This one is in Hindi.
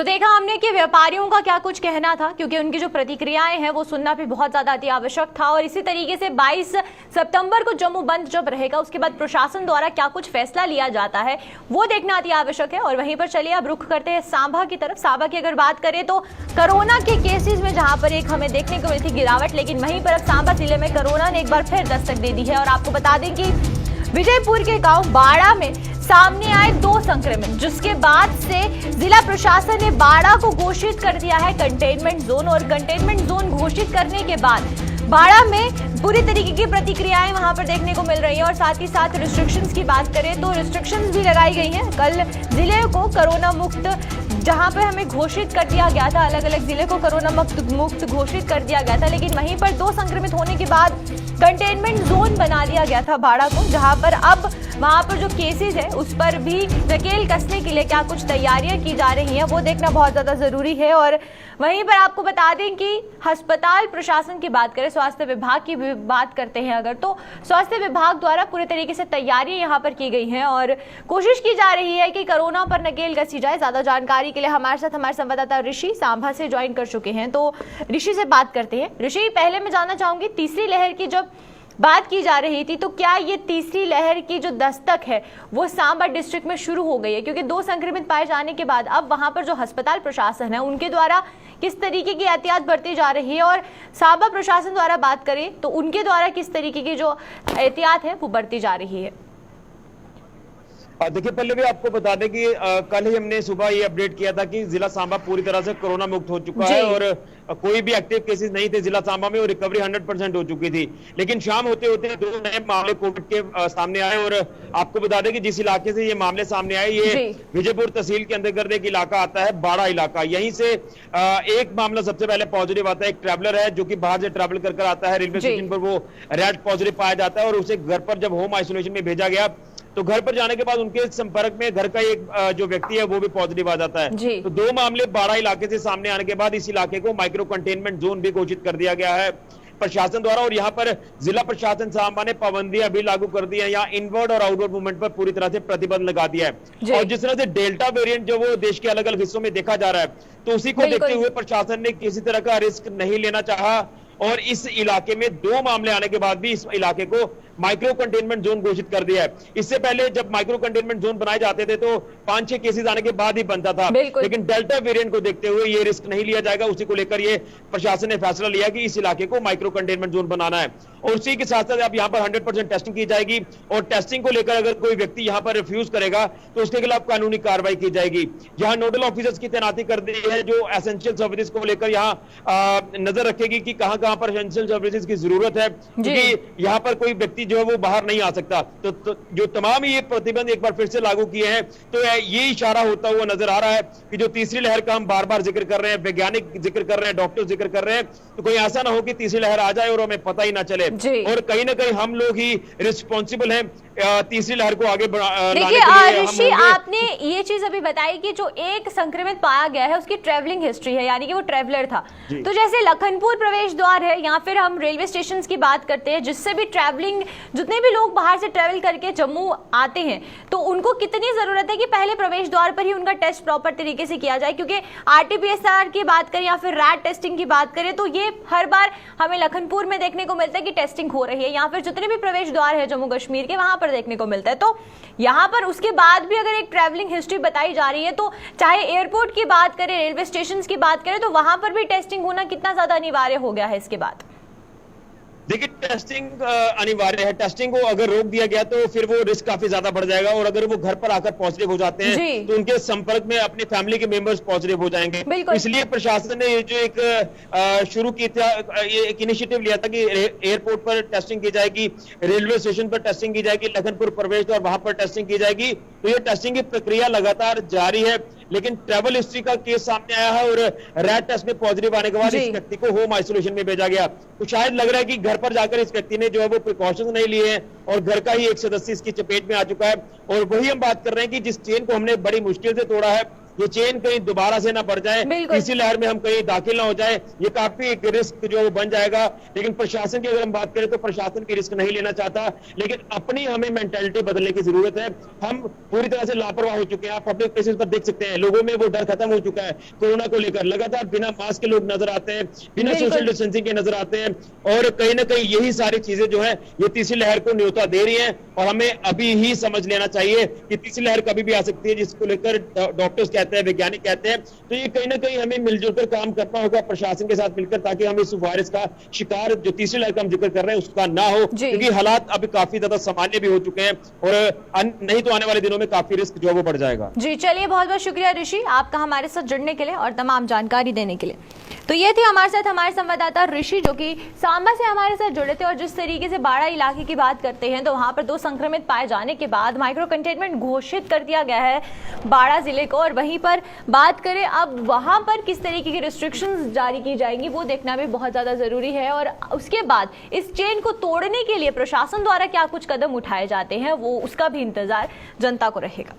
तो देखा हमने कि व्यापारियों का क्या कुछ कहना था, क्योंकि उनकी जो प्रतिक्रियाएं हैं वो सुनना भी बहुत ज्यादा अति आवश्यक था। और इसी तरीके से 22 सितंबर को जम्मू बंद जब रहेगा उसके बाद प्रशासन द्वारा क्या कुछ फैसला लिया जाता है वो देखना अति आवश्यक है। और वहीं पर चलिए अब रुख करते हैं सांबा की तरफ। सांबा की अगर बात करें तो कोरोना के केसेज में जहां पर एक हमें देखने को मिली थी गिरावट, लेकिन वहीं पर अब सांबा जिले में कोरोना ने एक बार फिर दस्तक दे दी है। और आपको बता दें कि विजयपुर के गांव बाड़ा में सामने आए 2 संक्रमित, जिसके बाद से जिला प्रशासन ने बाड़ा को घोषित कर दिया है कंटेनमेंट जोन। और कंटेनमेंट जोन घोषित करने के बाद बाड़ा में पूरी तरीके की प्रतिक्रियाएं वहां पर देखने को मिल रही है। और साथ ही साथ रिस्ट्रिक्शंस की बात करें तो रिस्ट्रिक्शंस भी लगाई गई हैं। कल जिले को कोरोना मुक्त जहां पर हमें घोषित कर दिया गया था, अलग अलग जिले को कोरोना मुक्त घोषित कर दिया गया था, लेकिन वहीं पर 2 संक्रमित होने के बाद कंटेनमेंट जोन बना दिया गया था बाड़ा को, जहां पर अब वहां पर जो केसेस है उस पर भी नकेल कसने के लिए क्या कुछ तैयारियां की जा रही हैं वो देखना बहुत ज्यादा जरूरी है। और वहीं पर आपको बता दें कि अस्पताल प्रशासन की बात करें, स्वास्थ्य विभाग की भी बात करते हैं अगर, तो स्वास्थ्य विभाग द्वारा पूरे तरीके से तैयारी यहां पर की गई है और कोशिश की जा रही है कि कोरोना पर नकेल कसी जाए। ज्यादा जानकारी के लिए हमारे साथ हमारे संवाददाता ऋषि सांभा से ज्वाइन कर चुके हैं, तो ऋषि से बात करते हैं। ऋषि, पहले मैं जानना चाहूंगी, तीसरी लहर की जब बात की जा रही थी तो क्या ये तीसरी लहर की जो दस्तक है वो सांबा डिस्ट्रिक्ट में शुरू हो गई है? क्योंकि 2 संक्रमित पाए जाने के बाद अब वहां पर जो अस्पताल प्रशासन है उनके द्वारा किस तरीके की एहतियात बरती जा रही है, और सांबा प्रशासन द्वारा बात करें तो उनके द्वारा किस तरीके की जो एहतियात है वो बरती जा रही है? देखिए, पहले भी आपको बता दें कि कल ही हमने सुबह ये अपडेट किया था कि जिला सांबा पूरी तरह से कोरोना मुक्त हो चुका है और कोई भी एक्टिव केसेस नहीं थे जिला सांबा में और रिकवरी 100% हो चुकी थी। लेकिन शाम होते होते 2 नए मामले कोविड के सामने आए। और आपको बता दें कि जिस इलाके से ये मामले सामने आए ये विजयपुर तहसील के अंतर्गत एक इलाका आता है, बाड़ा इलाका। यहीं से एक मामला सबसे पहले पॉजिटिव आता है। एक ट्रैवलर है जो कि बाहर से ट्रैवल कर आता है, रेलवे स्टेशन पर वो रैट पॉजिटिव पाया जाता है और उसे घर पर जब होम आइसोलेशन में भेजा गया तो घर पर जाने के बाद उनके संपर्क में घर का एक जो व्यक्ति है वो भी पॉजिटिव आ जाता है। तो 2 मामले बाड़ा इलाके से सामने आने के बाद इस इलाके को माइक्रो कंटेनमेंट जोन भी घोषित कर दिया गया है प्रशासन द्वारा। और यहाँ पर जिला प्रशासन सांबा ने पाबंदियां भी लागू कर दी है। यहाँ इनवर्ड और आउटवर्ड मूवमेंट पर पूरी तरह से प्रतिबंध लगा दिया है। और जिस तरह से डेल्टा वेरिएंट जो वो देश के अलग अलग हिस्सों में देखा जा रहा है, तो उसी को देखते हुए प्रशासन ने किसी तरह का रिस्क नहीं लेना चाहा और इस इलाके में 2 मामले आने के बाद भी इस इलाके को माइक्रो कंटेनमेंट जोन घोषित कर दिया है। इससे पहले जब माइक्रो कंटेनमेंट जोन बनाए जाते थे तो 5-6 केसेस आने के बाद ही बनता था, लेकिन डेल्टा वेरिएंट को देखते हुए ये रिस्क नहीं लिया जाएगा। उसी को लेकर ये प्रशासन ने फैसला लिया कि इस इलाके को माइक्रो कंटेनमेंट जोन बनाना है। और उसी के साथ साथ अब यहाँ पर 100% टेस्टिंग की जाएगी और टेस्टिंग को लेकर अगर कोई व्यक्ति यहाँ पर रिफ्यूज करेगा तो उसके खिलाफ कानूनी कार्रवाई की जाएगी। यहाँ नोडल ऑफिसर्स की तैनाती कर दी है जो एसेंशियल सर्विसेज को लेकर यहाँ नजर रखेगी कि कहां पर एसेंशियल सर्विसेज की जरूरत है, क्योंकि यहाँ पर कोई व्यक्ति जो है वो बाहर नहीं आ सकता। तो जो तमाम ये प्रतिबंध एक बार फिर से लागू किए हैं तो ये इशारा होता हुआ नजर आ रहा है कि जो तीसरी लहर का हम बार बार जिक्र कर रहे हैं, वैज्ञानिक जिक्र कर रहे हैं, डॉक्टर जिक्र कर रहे हैं, तो कोई ऐसा ना हो कि तीसरी लहर आ जाए और हमें पता ही ना चले। और कहीं ना कहीं हम लोग ही रिस्पॉन्सिबल हैं तीसरी लहर को आगे लाने के लिए। ऋषि, आपने ये चीज अभी बताई कि जो एक संक्रमित पाया गया है उसकी ट्रेवलिंग हिस्ट्री है, यानी कि वो ट्रेवलर था। तो जैसे लखनपुर प्रवेश द्वार है या फिर हम रेलवे स्टेशन की बात करते हैं, जिससे भी ट्रेवलिंग, जितने भी लोग बाहर से ट्रेवल करके जम्मू आते हैं तो उनको कितनी जरूरत है कि पहले प्रवेश द्वार पर ही उनका टेस्ट प्रॉपर तरीके से किया जाए? क्योंकि आरटीपीसीआर की बात करें या फिर रैट टेस्टिंग की बात करें तो ये हर बार हमें लखनपुर में देखने को मिलता है कि टेस्टिंग हो रही है, या फिर जितने भी प्रवेश द्वार है जम्मू कश्मीर के वहां पर देखने को मिलता है। तो यहाँ पर उसके बाद भी अगर एक ट्रैवलिंग हिस्ट्री बताई जा रही है तो चाहे एयरपोर्ट की बात करें, रेलवे स्टेशन की बात करें, तो वहां पर भी टेस्टिंग होना कितना ज्यादा अनिवार्य हो गया है इसके बाद? देखिए, टेस्टिंग अनिवार्य है। टेस्टिंग को अगर रोक दिया गया तो फिर वो रिस्क काफी ज्यादा बढ़ जाएगा और अगर वो घर पर आकर पॉजिटिव हो जाते हैं तो उनके संपर्क में अपने फैमिली के मेंबर्स पॉजिटिव हो जाएंगे। इसलिए प्रशासन ने ये जो एक शुरू की था, ये एक इनिशिएटिव लिया था कि एयरपोर्ट पर टेस्टिंग की जाएगी, रेलवे स्टेशन पर टेस्टिंग की जाएगी, लखनपुर प्रवेश और वहां पर टेस्टिंग की जाएगी। तो ये टेस्टिंग की प्रक्रिया लगातार जारी है। लेकिन ट्रैवल हिस्ट्री का केस सामने आया है और रैट टेस्ट में पॉजिटिव आने के बाद इस व्यक्ति को होम आइसोलेशन में भेजा गया। तो शायद लग रहा है कि घर पर जाकर इस व्यक्ति ने जो है वो प्रिकॉशंस नहीं लिए हैं और घर का ही एक सदस्य इसकी चपेट में आ चुका है। और वही हम बात कर रहे हैं कि जिस चेन को हमने बड़ी मुश्किल से तोड़ा है ये चेन कहीं दोबारा से ना बढ़ जाए, तीसरी लहर में हम कहीं दाखिल ना हो जाए, ये काफी एक रिस्क जो बन जाएगा। लेकिन प्रशासन की अगर हम बात करें तो प्रशासन की रिस्क नहीं लेना चाहता, लेकिन अपनी हमें मेंटालिटी बदलने की जरूरत है। हम पूरी तरह से लापरवाह हो चुके हैं। आप पब्लिक प्लेसेस पर देख सकते हैं, लोगों में वो डर खत्म हो चुका है कोरोना को लेकर। लगातार बिना मास्क के लोग नजर आते हैं, बिना सोशल डिस्टेंसिंग के नजर आते हैं, और कहीं ना कहीं यही सारी चीजें जो है ये तीसरी लहर को न्योता दे रही हैं। और हमें अभी ही समझ लेना चाहिए कि तीसरी लहर कभी भी आ सकती है, जिसको लेकर डॉक्टर्स कहते हैं, वैज्ञानिक कहते हैं। तो ये कहीं ना कहीं हमें मिलजुल कर काम करना होगा प्रशासन के साथ मिलकर, ताकि हम इस वायरस का शिकार जो तीसरी लहर का हम जिक्र कर रहे हैं उसका ना हो, क्योंकि हालात अभी काफी ज्यादा सामान्य भी हो चुके हैं, और नहीं तो आने वाले दिनों में काफी रिस्क जो है वो बढ़ जाएगा। जी चलिए, बहुत बहुत शुक्रिया ऋषि आपका हमारे साथ जुड़ने के लिए और तमाम जानकारी देने के लिए। तो ये थी हमारे साथ हमारे संवाददाता ऋषि, जो कि सांबा से हमारे साथ जुड़े थे। और जिस तरीके से बाड़ा इलाके की बात करते हैं तो वहां पर 2 संक्रमित पाए जाने के बाद माइक्रो कंटेनमेंट घोषित कर दिया गया है बाड़ा जिले को। और वहीं पर बात करें अब वहां पर किस तरीके की रिस्ट्रिक्शंस जारी की जाएंगी वो देखना भी बहुत ज्यादा जरूरी है। और उसके बाद इस चेन को तोड़ने के लिए प्रशासन द्वारा क्या कुछ कदम उठाए जाते हैं वो उसका भी इंतजार जनता को रहेगा।